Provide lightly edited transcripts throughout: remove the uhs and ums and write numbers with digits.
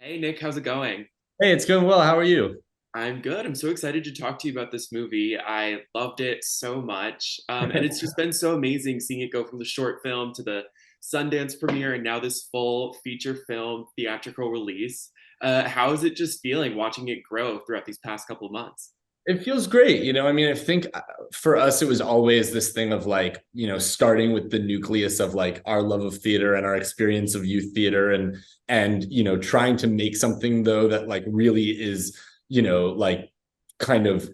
Hey Nick, how's it going? Hey, it's going well. How are you? I'm good. I'm so excited to talk to you about this movie. I loved it so much. And it's just been so amazing seeing it go from the short film to the Sundance premiere and now this full feature film theatrical release. How is it just feeling watching it grow throughout these past couple of months? It feels great. I mean, I think for us, it was always this thing of like, starting with the nucleus of like our love of theater and our experience of youth theater and trying to make something though that like really is, like kind of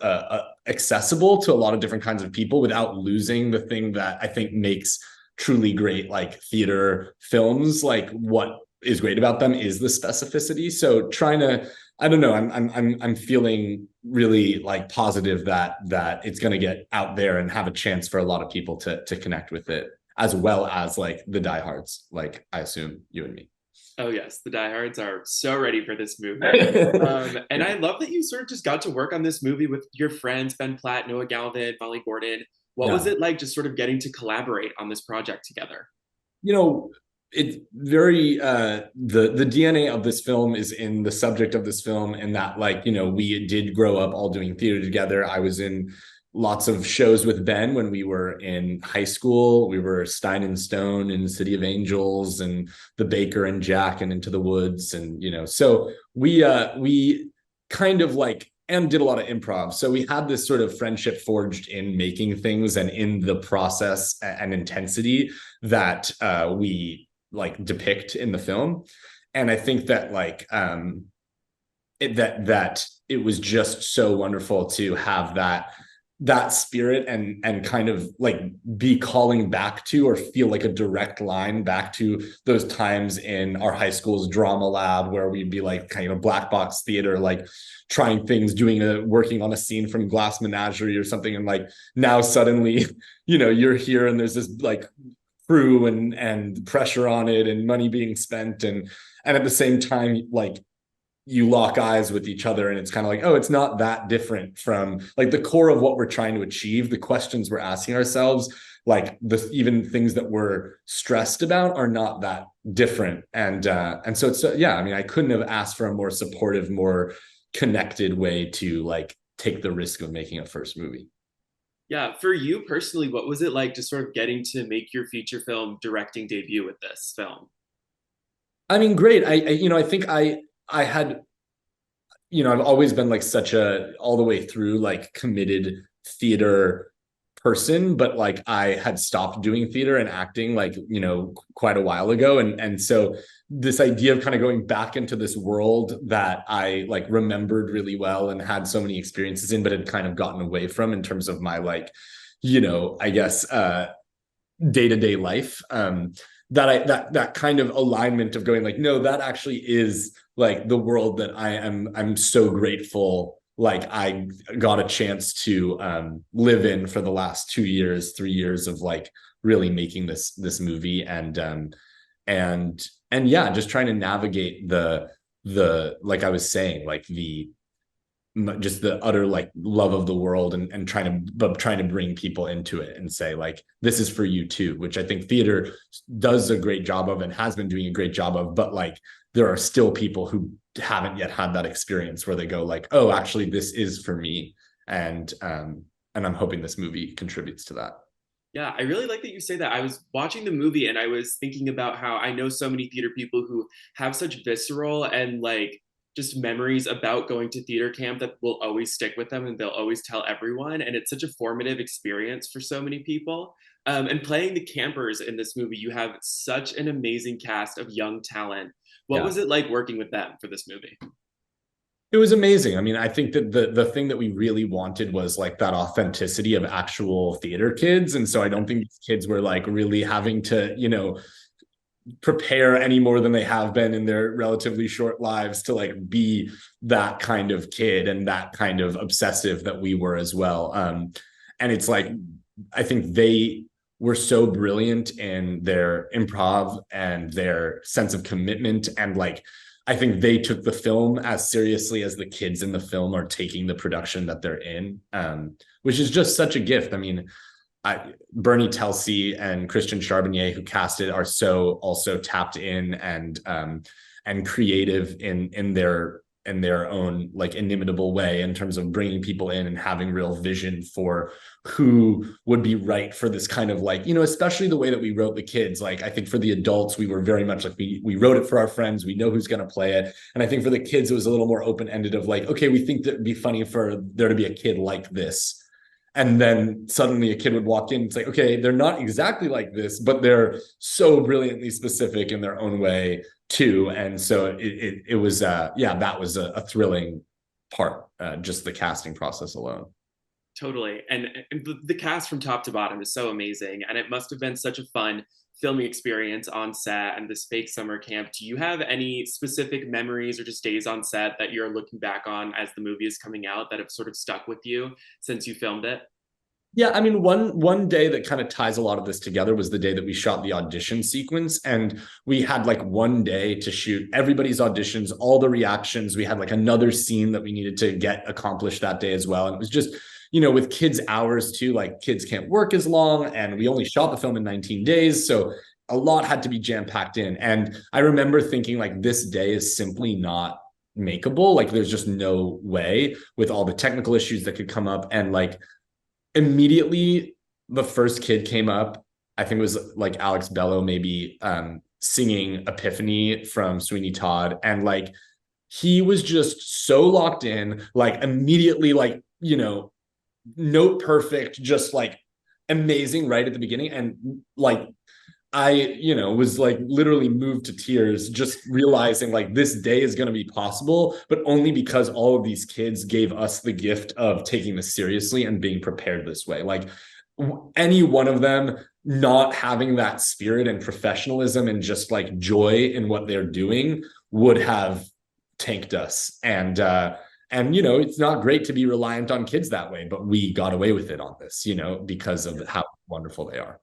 accessible to a lot of different kinds of people without losing the thing that I think makes truly great like theater films. Like what is great about them is the specificity. So trying to I don't know. I'm feeling really like positive that it's going to get out there and have a chance for a lot of people to connect with it, as well as like the diehards, like I assume you and me. Oh yes, the diehards are so ready for this movie. And Yeah. I love that you sort of just got to work on this movie with your friends, Ben Platt, Noah Galvin, Molly Gordon. What was Yeah. it like just sort of getting to collaborate on this project together? you know it's very the DNA of this film is in the subject of this film, and that like we did grow up all doing theater together. I was in lots of shows with Ben when we were in high school. We were Stein and Stone and City of Angels and The Baker and Jack and Into the Woods, and so we kind of like and did a lot of improv. So we had this sort of friendship forged in making things and in the process and intensity that we like depict in the film. And I think that like that it was just so wonderful to have that spirit and kind of like be calling back to or feel like a direct line back to those times in our high school's drama lab where we'd be like kind of black box theater, like trying things, working on a scene from Glass Menagerie or something, and like now suddenly you're here and there's this like crew and pressure on it and money being spent, and at the same time like you lock eyes with each other and it's kind of like, oh, it's not that different from like the core of what we're trying to achieve. The questions we're asking ourselves, like the even things that we're stressed about, are not that different. And so it's yeah, I mean, I couldn't have asked for a more supportive, more connected way to like take the risk of making a first movie. Yeah, for you personally, what was it like just sort of getting to make your feature film directing debut with this film? I mean, great. I think I had I've always been like such a all the way through like committed theater person, but like I had stopped doing theater and acting like, quite a while ago. And so this idea of kind of going back into this world that I like remembered really well and had so many experiences in, but had kind of gotten away from in terms of my like, I guess day-to-day life, that kind of alignment of going like, no, that actually is like the world that I'm so grateful like I got a chance to live in for the last 2 years 3 years of like really making this movie, and yeah, just trying to navigate the like I was saying, like the just the utter like love of the world, and trying to bring people into it and say like, this is for you too, which I think theater does a great job of and has been doing a great job of. But like there are still people who haven't yet had that experience where they go like, oh, actually this is for me. And I'm hoping this movie contributes to that. Yeah, I really like that you say that. I was watching the movie and I was thinking about how I know so many theater people who have such visceral and like just memories about going to theater camp that will always stick with them and they'll always tell everyone. And it's such a formative experience for so many people. And playing the campers in this movie, you have such an amazing cast of young talent. What Yeah. was it like working with them for this movie? It was amazing. I mean, I think that the thing that we really wanted was like that authenticity of actual theater kids. And so I don't think these kids were like really having to, prepare any more than they have been in their relatively short lives to like be that kind of kid and that kind of obsessive that we were as well. And it's like, I think they were so brilliant in their improv and their sense of commitment, and like I think they took the film as seriously as the kids in the film are taking the production that they're in, which is just such a gift. I mean, Bernie Telsey and Christian Charbonnier, who cast it, are so also tapped in and creative in their own like inimitable way in terms of bringing people in and having real vision for who would be right for this kind of like, especially the way that we wrote the kids. Like, I think for the adults, we were very much like, we wrote it for our friends. We know who's going to play it. And I think for the kids, it was a little more open-ended of like, okay, we think that it'd be funny for there to be a kid like this. And then suddenly a kid would walk in and say, okay, they're not exactly like this, but they're so brilliantly specific in their own way too. And so it was, that was a thrilling part, just the casting process alone. Totally. And the cast from top to bottom is so amazing. And it must have been such a fun filming experience on set and this fake summer camp. Do you have any specific memories or just days on set that you're looking back on as the movie is coming out that have sort of stuck with you since you filmed it? Yeah, I mean, one day that kind of ties a lot of this together was the day that we shot the audition sequence, and we had like one day to shoot everybody's auditions, all the reactions. We had like another scene that we needed to get accomplished that day as well, and it was just, with kids' hours too, like kids can't work as long, and we only shot the film in 19 days, so a lot had to be jam-packed in. And I remember thinking like this day is simply not makeable. Like there's just no way with all the technical issues that could come up. And like immediately the first kid came up, I think it was like Alex Bello maybe, singing Epiphany from Sweeney Todd, and like he was just so locked in, like immediately, like note perfect, just like amazing right at the beginning. And like I was like literally moved to tears just realizing like this day is going to be possible, but only because all of these kids gave us the gift of taking this seriously and being prepared this way. Like any one of them not having that spirit and professionalism and just like joy in what they're doing would have tanked us. And it's not great to be reliant on kids that way, but we got away with it on this, because of how wonderful they are.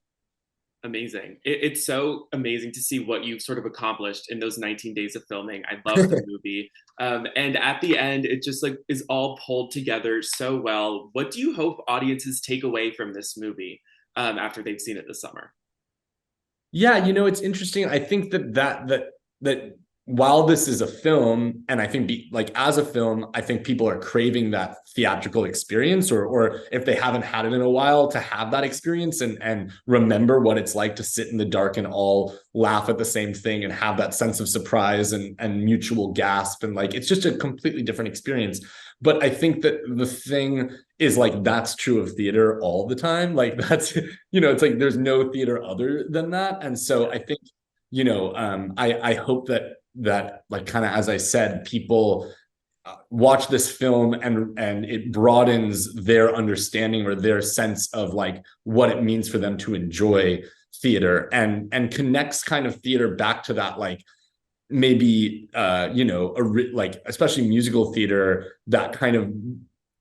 Amazing. It's so amazing to see what you've sort of accomplished in those 19 days of filming. I love the movie. And at the end, it just like is all pulled together so well. What do you hope audiences take away from this movie after they've seen it this summer? Yeah, it's interesting. I think that while this is a film, and I think like as a film, I think people are craving that theatrical experience, or if they haven't had it in a while, to have that experience and remember what it's like to sit in the dark and all laugh at the same thing and have that sense of surprise and mutual gasp. And like, it's just a completely different experience. But I think that the thing is like, that's true of theater all the time. Like that's, it's like, there's no theater other than that. And so I think, I hope that like kind of, as I said, people watch this film and it broadens their understanding or their sense of like what it means for them to enjoy theater and connects kind of theater back to that, like maybe like especially musical theater, that kind of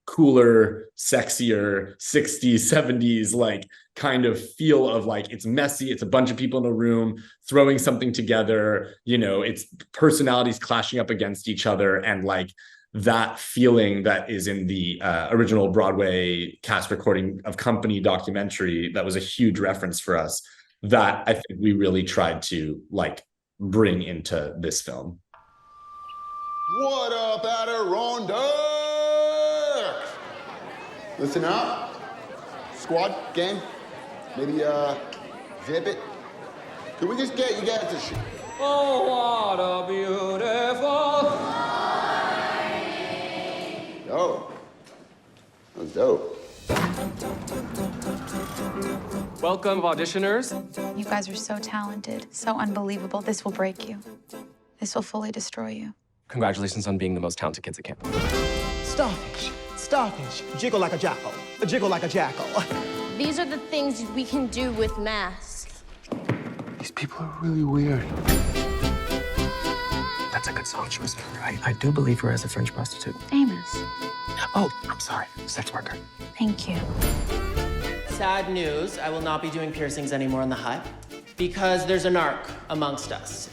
cooler, sexier 60s, 70s, like kind of feel of like, it's messy. It's a bunch of people in a room throwing something together, it's personalities clashing up against each other. And like that feeling that is in the original Broadway cast recording of Company documentary, that was a huge reference for us, that I think we really tried to like bring into this film. What up, Adirondack? Listen up. Squad, gang, maybe zip it. Can we just get you guys to shit? Oh, what a beautiful morning. Dope. That was dope. Welcome, auditioners. You guys are so talented, so unbelievable. This will break you. This will fully destroy you. Congratulations on being the most talented kids at camp. Starfish, starfish, jiggle like a jackal, jiggle like a jackal. These are the things we can do with masks. These people are really weird. That's a good song choice. I do believe her as a French prostitute. Amos, Oh, I'm sorry. Sex worker. thank you. Sad news, I will not be doing piercings anymore in the hut because there's a narc amongst us.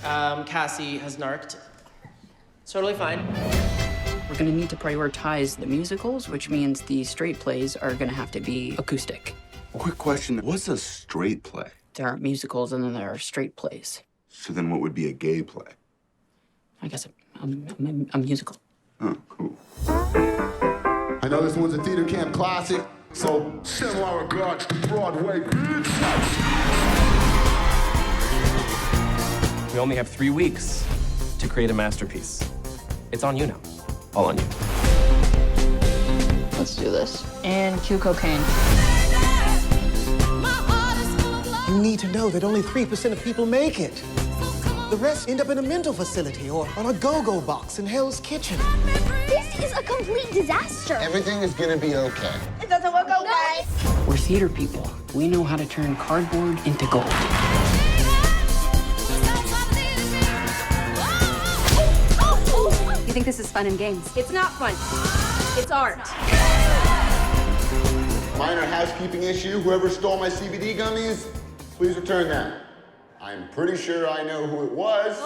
Cassie has narked. It's totally fine. We're going to need to prioritize the musicals, which means the straight plays are going to have to be acoustic. Quick question, what's a straight play? There are musicals and then there are straight plays. So then what would be a gay play? I guess, a musical. Oh, cool. I know this one's a theater camp classic, so send my regards to Broadway. We only have 3 weeks to create a masterpiece. It's on you now. All on you. Let's do this. And cue cocaine. You need to know that only 3% of people make it. The rest end up in a mental facility or on a go-go box in Hell's Kitchen. This is a complete disaster. Everything is gonna be okay. It doesn't work okay. We're theater people. We know how to turn cardboard into gold. You think this is fun and games? It's not fun. It's art. Minor housekeeping issue. Whoever stole my CBD gummies, please return them. I'm pretty sure I know who it was.